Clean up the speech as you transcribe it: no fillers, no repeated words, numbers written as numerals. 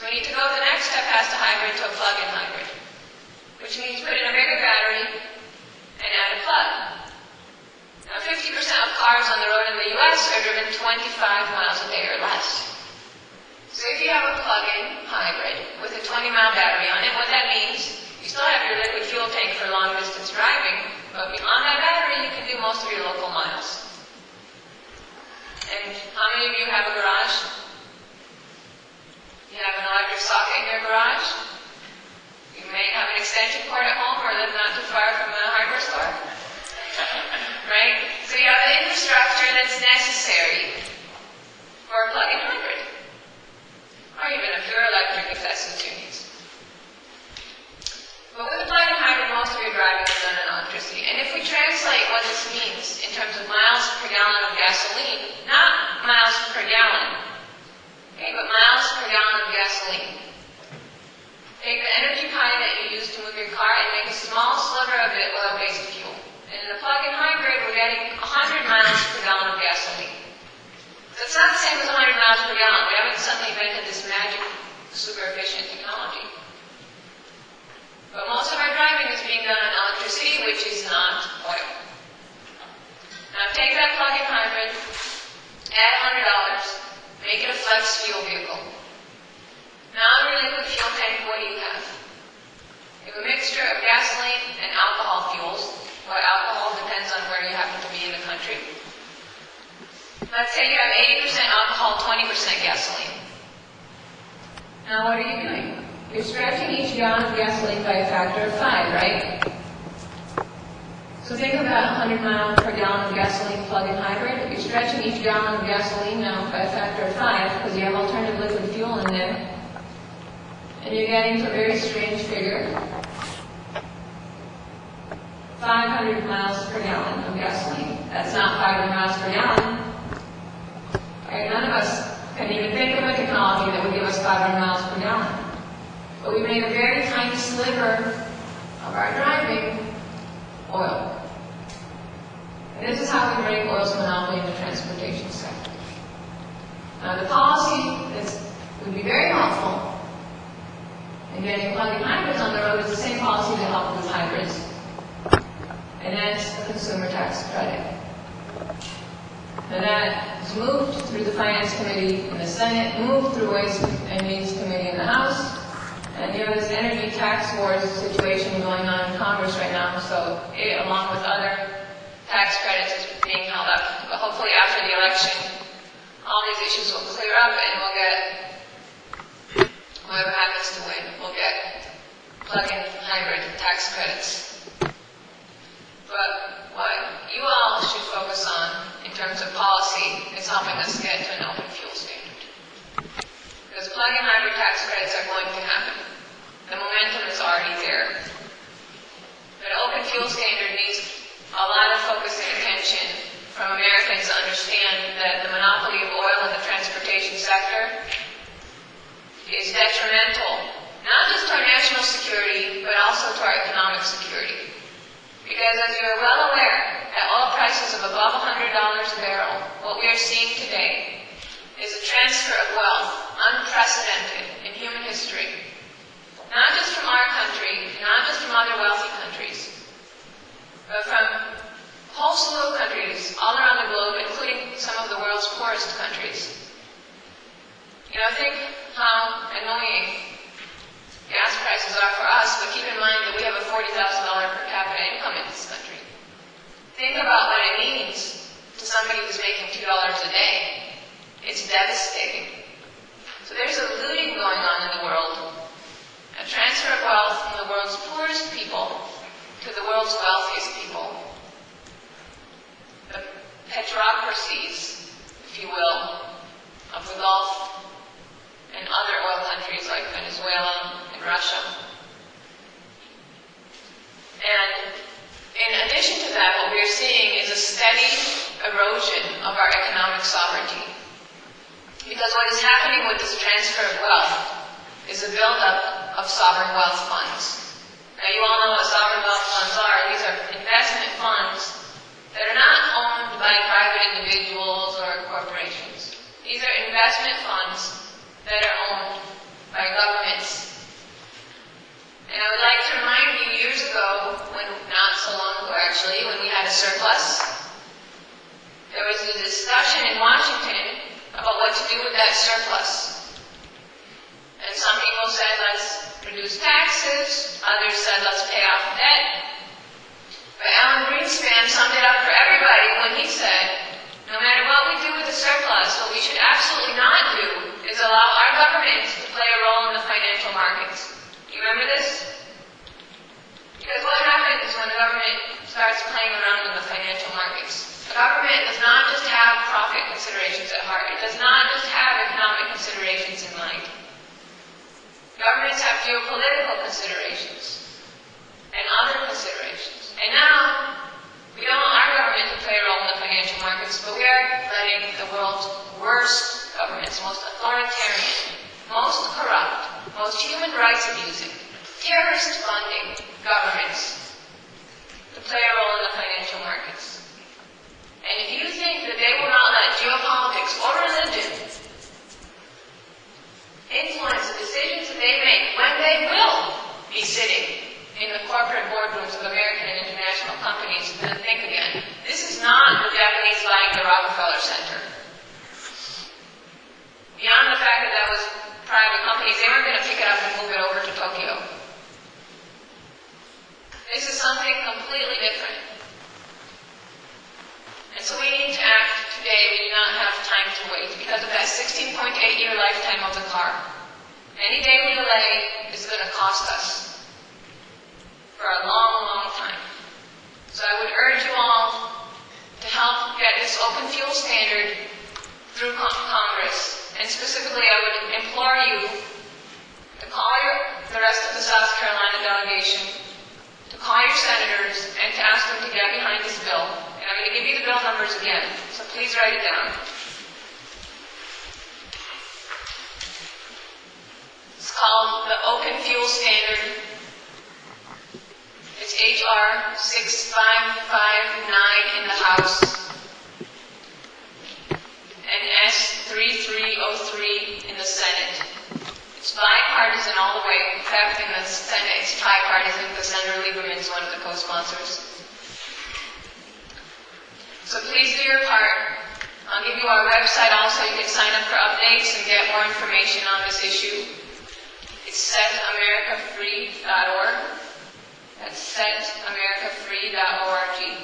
So we need to go the next step past a hybrid to a plug-in hybrid, which means put in a bigger battery and add a plug. Now 50% of cars on the road in the US are driven 25 miles a day or less. So if you have a plug-in hybrid with a 20-mile battery on it, what that means, you still have your liquid fuel tank for long distance driving, but beyond that battery you can do most of your local miles. And how many of you have a garage? You have an electric socket in your garage? You may have an extension cord at home or live not too far from a hardware store. Right? So you have the infrastructure that's necessary for a plug-in hybrid. Or even a pure electric if that's what you need. But with a plug-in hybrid, most of your driving is done on electricity. And if we translate what this means in terms of miles per gallon of gasoline, not miles per gallon, okay, but miles per gallon of gasoline. Take the energy pie that you use to move your car and make a small sliver of it oil-based fuel. And in a plug-in hybrid, we're getting 100 miles per gallon of gasoline. So it's not the same as 100 miles per gallon. We haven't suddenly invented this magic, super efficient technology. But most of our driving is being done on electricity, which is not oil. Now take that plug-in hybrid, add $100, make it a flex fuel vehicle. Now in your liquid fuel tank, what do you have? You have a mixture of gasoline and alcohol fuels. Well, alcohol depends on where you happen to be in the country. Let's say you have 80% alcohol, 20% gasoline. Now what are you doing? You're stretching each gallon of gasoline by a factor of 5, right? So think about 100 miles per gallon of gasoline plug-in hybrid. You're stretching each gallon of gasoline now by a factor of 5 because you have alternative liquid fuel in there. And you're getting to a very strange figure. 500 miles per gallon of gasoline. That's not 500 miles per gallon. Right? None of us can even think of a technology that would give us 500 miles per gallon. But we made a very tiny sliver of our driving oil. And this is how we break oil's monopoly in the transportation sector. Now the policy that would be very helpful in getting plug-in hybrids on the road is the same policy that helped with hybrids. And that's the consumer tax credit. Now that was moved through the Finance Committee in the Senate, moved through Ways and Means Committee in the House, and you know this energy tax wars situation going on in Congress right now, so it, along with other tax credits, is being held up. But hopefully after the election, all these issues will clear up and we'll get, whoever happens to win, we'll get plug-in hybrid tax credits. But what you all should focus on in terms of policy is helping us get to an open fuel standard. Because plug-in hybrid tax credits are going to happen. The momentum is already there. But an open fuel standard needs a lot of focus and attention from Americans to understand that the monopoly of oil in the transportation sector is detrimental, not just to our national security, but also to our economic security. Because as you're well aware, at oil prices of above $100 a barrel, what we are seeing today is a transfer of wealth unprecedented in human history. Not just from our country, not just from other wealthy countries, but from a whole slew of countries all around the globe, including some of the world's poorest countries. You know, think how annoying gas prices are for us, but keep in mind that we have a $40,000 per capita income in this country. Think about what it means to somebody who's making $2 a day. It's devastating. So there's a looting going on in the world, a transfer of wealth from the world's poorest people to the world's wealthiest people. The petrocracies, if you will, of the Gulf and other oil countries like Venezuela and Russia. And in addition to that, what we're seeing is a steady erosion of our economic sovereignty. Because what is happening with this transfer of wealth is a buildup of sovereign wealth funds. Now you all know what sovereign wealth funds are. These are investment funds that are not owned by private individuals or corporations. These are investment funds that are owned by taxes, others said let's pay off debt. But Alan Greenspan summed it up for everybody when he said, no matter what we do with the surplus, what we should absolutely not do is allow our government to play a role in the financial markets. Do you remember this? Because what happens when the government starts playing around in the financial markets? The government does not just have profit considerations at heart. It does not just have economic considerations in mind. Governments have geopolitical considerations and other considerations. And now, we don't want our government to play a role in the financial markets, but we are letting the world's worst governments, most authoritarian, most corrupt, most human rights abusing, terrorist funding governments to play a role in the financial markets. And if you think that they will not let geopolitics or religion influence the decisions that they make when they will be sitting in the corporate boardrooms of American and international companies, then think again. This is not the Japanese buying the Rockefeller Center. Beyond the fact that that was private companies, they weren't going to pick it up and move it over to Tokyo. This is something completely different. And so we need to act today. We do not have time to wait because of that 16.8-year lifetime of the car. Any day we delay is going to cost us for a long, long time. So I would urge you all to help get this open fuel standard through Congress. And specifically, I would implore you to call the rest of the South Carolina delegation, to call your senators, and to ask them to get behind this bill. And I'm going to give you the bill numbers again, so please write it down. It's called the Open Fuel Standard. It's H.R. 6559 in the House and S3303 in the Senate. It's bipartisan all the way. In fact, in the Senate, it's tripartisan because Senator Lieberman is one of the co-sponsors. So please do your part. I'll give you our website also. You can sign up for updates and get more information on this issue. It's setamericafree.org. That's setamericafree.org.